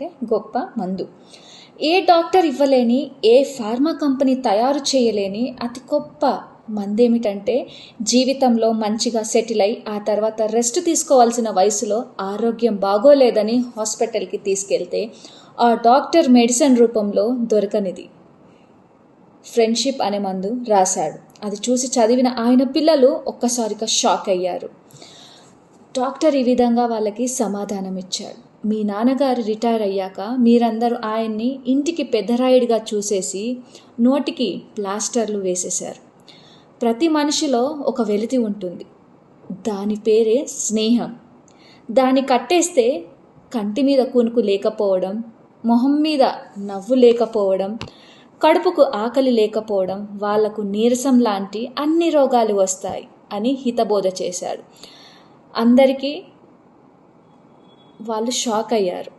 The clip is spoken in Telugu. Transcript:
అంటే గొప్ప మందు. ఏ డాక్టర్ ఇవ్వలేని, ఏ ఫార్మా కంపెనీ తయారు చేయలేని అతి గొప్ప మందేమిటంటే, జీవితంలో మంచిగా సెటిల్ అయి ఆ తర్వాత రెస్ట్ తీసుకోవాల్సిన వయసులో ఆరోగ్యం బాగోలేదని హాస్పిటల్కి తీసుకెళ్తే ఆ డాక్టర్ మెడిసిన్ రూపంలో దొరకనిది ఫ్రెండ్షిప్ అనే మందు రాశాడు. అది చూసి చదివిన ఆయన పిల్లలు ఒక్కసారిగా షాక్ అయ్యారు. డాక్టర్ ఈ విధంగా వాళ్ళకి సమాధానం ఇచ్చాడు. మీ నాన్నగారు రిటైర్ అయ్యాక మీరందరూ ఆయన్ని ఇంటికి పెద్దరాయుడిగా చూసేసి నోటికి ప్లాస్టర్లు వేసేశారు. ప్రతి మనిషిలో ఒక వెలితి ఉంటుంది. దాని పేరే స్నేహం. దాన్ని కట్టేస్తే కంటి మీద కునుకు లేకపోవడం, మొహం మీద నవ్వు లేకపోవడం, కడుపుకు ఆకలి లేకపోవడం, వాళ్లకు నీరసం లాంటి అన్ని రోగాలు వస్తాయి అని హితబోధ చేశాడు. అందరికీ వాళ్ళు షాక్ అయ్యారు.